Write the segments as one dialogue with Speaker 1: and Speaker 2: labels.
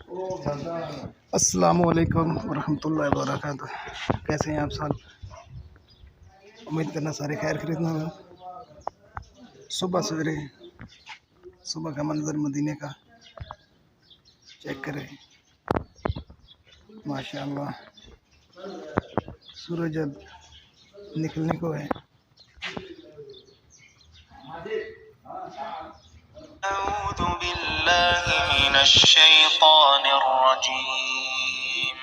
Speaker 1: السلام علیکم ورحمۃ اللہ وبرکاتہ۔ کیسے ہیں آپ سب؟ امید کرنا سارے خیر خریدنا ہو۔ صبح سویرے صبح کا منظر مدینے کا چیک کریں، ماشاء اللہ سورج اب نکلنے کو ہے۔
Speaker 2: أعوذ بالله من الشيطان الرجيم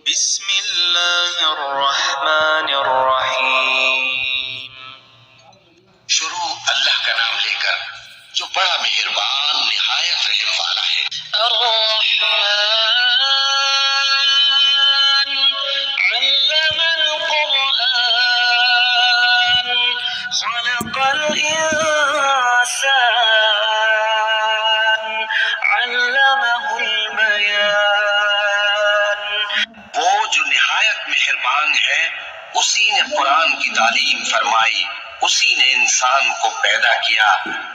Speaker 2: بسم الله الرحمن الرحيم شروع اللہ کا نام لے کر جو بڑا مہربان نہایت رحم والا ہے۔ الرحمن علم القرآن خلق الإنسان علمه البيان۔ وہ جو نہایت مہربان ہے اسی نے قرآن کی تعلیم فرمائی، اسی نے انسان کو پیدا کیا،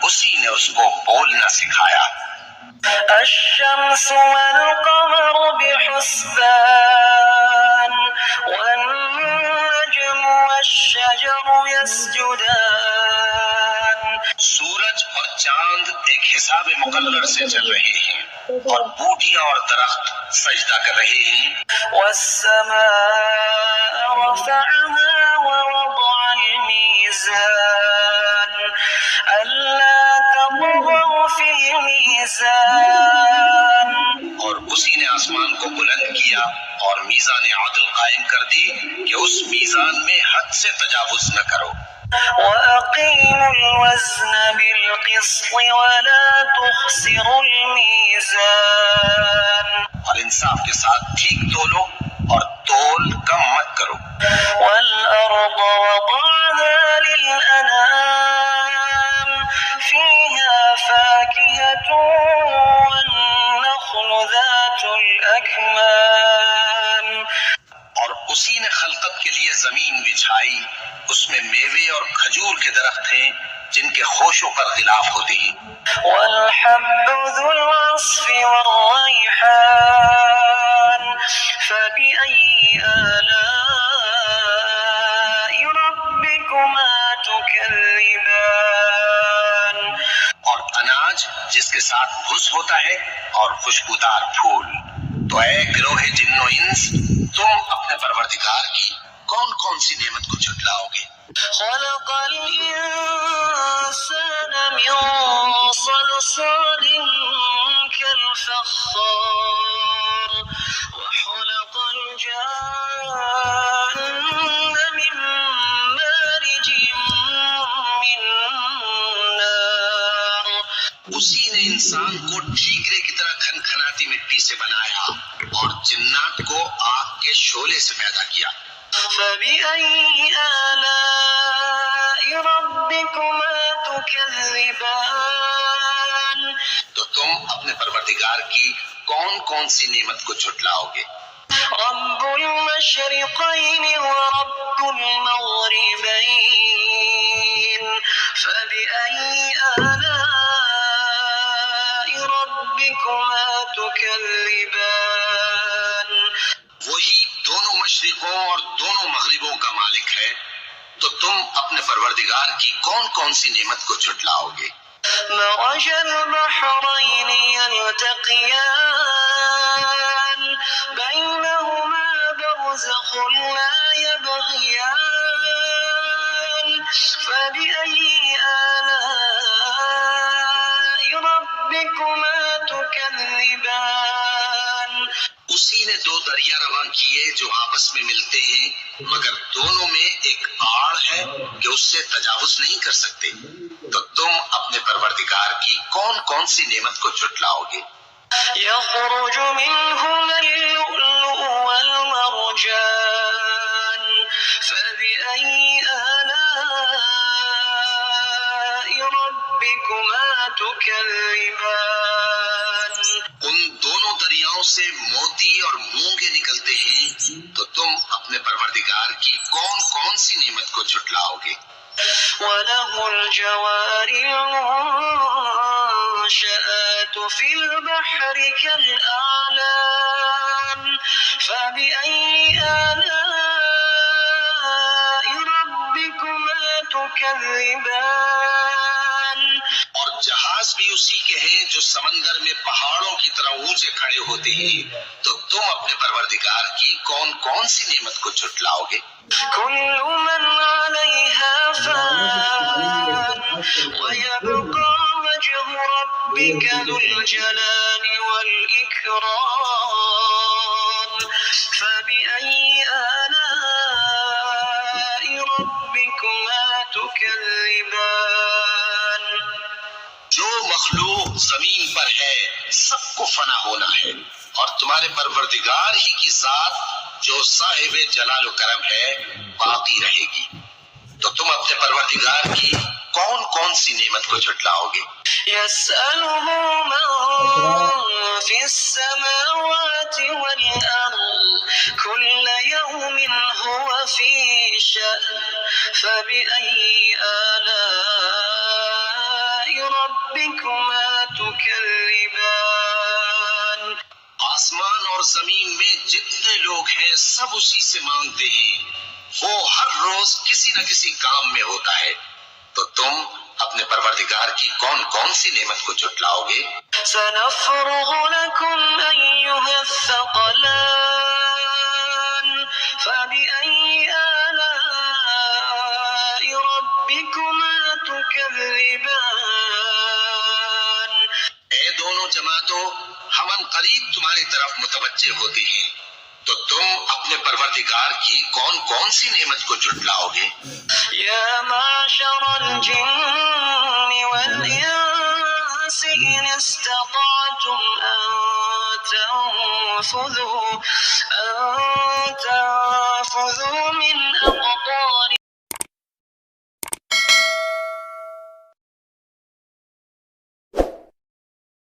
Speaker 2: اسی نے اس کو بولنا سکھایا۔ الشمس والقمر بحسبان والنجم والشجر يسجدان۔ سورج اور چاند ایک حساب مقرر سے چل رہے ہیں اور بوٹیاں اور درخت سجدہ کر رہے ہیں۔ والسماء رفعها ووضع الميزان ألا تطغوا في الميزان۔ اور اسی نے آسمان کو بلند کیا اور میزان عدل قائم کر دی کہ اس میزان میں حد سے تجاوز نہ کرو۔ وَأَقِيمُوا الْوَزْنَ بِالْقِسْطِ وَلَا تُخْسِرُوا الْمِيزَانَ۔ اور انصاف کے ساتھ ٹھیک تولو اور تول کم مت کرو۔ وَالْأَرْضَ وَضَعَهَا لِلْأَنَامِ فِيهَا فَاكِهَةٌ وَالنَّخْلُ ذَاتُ الْأَكْمَامِ۔ اور اسی نے خلقت کے لیے زمین بچھائی، اس میں میوے اور کھجور کے درخت ہیں جن کے خوشوں پر غلاف ہوتے ہیں۔ والحب ذو العصف والریحان فبأي آلاء ربكما تكذبان۔ اور اناج جس کے ساتھ بھس ہوتا ہے اور خوشبودار پھول۔ تو اے گروہ جن و انس، تم اپنے پروردگار کی کون کون سی نعمت کو جھٹلاؤ گے؟ خلق الانسان من صلصال كالفخار وخلق الجان من مارج من نار۔ اسی نے انسان کو ٹھیکرے کی طرح کھنکھناتی مٹی سے بنایا اور جنات کو آگ کے شعلے سے پیدا کیا۔ فَبِأَيِّ آلَاءِ رَبِّكُمَا تُكَذِّبَانِ۔ تو تم اپنے پروردگار کی کون کون سی نعمت کو جھٹلاؤ گے؟ رب المشرقین ورب المغربین فَبِأَيِّ آلَاءِ رَبِّكُمَا تُكَذِّبَانِ۔ وہی دونوں مشرقوں اور دونوں مغربوں کا مالک ہے، تو تم اپنے پروردگار کی کون کون سی نعمت کو جھٹلاؤ گے؟ مرج البحرین یلتقیان بینہما برزخ لا یبغیان فبأي آلاء ربكما تكذبان۔ اسی نے دو دریا رواں کیے جو آپس میں ملتے ہیں مگر دونوں میں ایک آڑ ہے کہ اس سے تجاوز نہیں کر سکتے، تو تم اپنے پروردگار کی کون کون سی نعمت کو جھٹلاؤ گے؟ یخرج منہما اللؤلؤ والمرجان فبأي آلاء ربكما تكذبان۔ ان دونوں دریاؤں سے موتی اور مونگے نکلتے ہیں، تو تم اپنے پروردگار کی کون کون سی نعمت کو جھٹلاؤ گے؟
Speaker 1: وله الجوار المنشآت في البحر كالأعلام فبأي آلاء ربكما تكذبان
Speaker 2: اور جہاز بھی اسی کے ہیں جو سمندر میں پہاڑوں کی طرح اونچے کھڑے ہوتے ہیں، تو تم اپنے پروردگار کی کون کون سی نعمت کو جھٹلاؤ گے؟
Speaker 1: كل من عليها فان ويبقى وجه ربك ذو الجلال والإكرام فبأي آلاء ربكما تكذبان
Speaker 2: جو مخلوق زمین پر ہے سب کو فنا ہونا ہے، اور تمہارے پروردگار ہی کی ذات جو صاحب جلال و کرم ہے باقی رہے گی، تو تم اپنے پروردگار کی کون کون سی نعمت کو جھٹلاؤ گے؟
Speaker 1: يسأله من في السماوات والأرض كل يوم هو في شأن فبأي آلاء ربكما تكذبان
Speaker 2: آسمان اور زمین میں جتنے لوگ ہیں سب اسی سے مانگتے ہیں، وہ ہر روز کسی نہ کسی کام میں ہوتا ہے، تو تم اپنے پروردگار کی کون کون سی نعمت کو جھٹلاؤ گے؟
Speaker 1: سنفرغ لكم أيها الثقلان فبأي آلاء ربكما تكذبان
Speaker 2: اے دونوں جماعتوں، ہم قریب تمہاری طرف متوجہ ہوتے ہیں، تو تم اپنے پروردگار کی کون کون سی نعمت کو جھٹلاؤ گے؟
Speaker 1: يا معشر الجن والإنس إن استطعتم أن تنفذوا من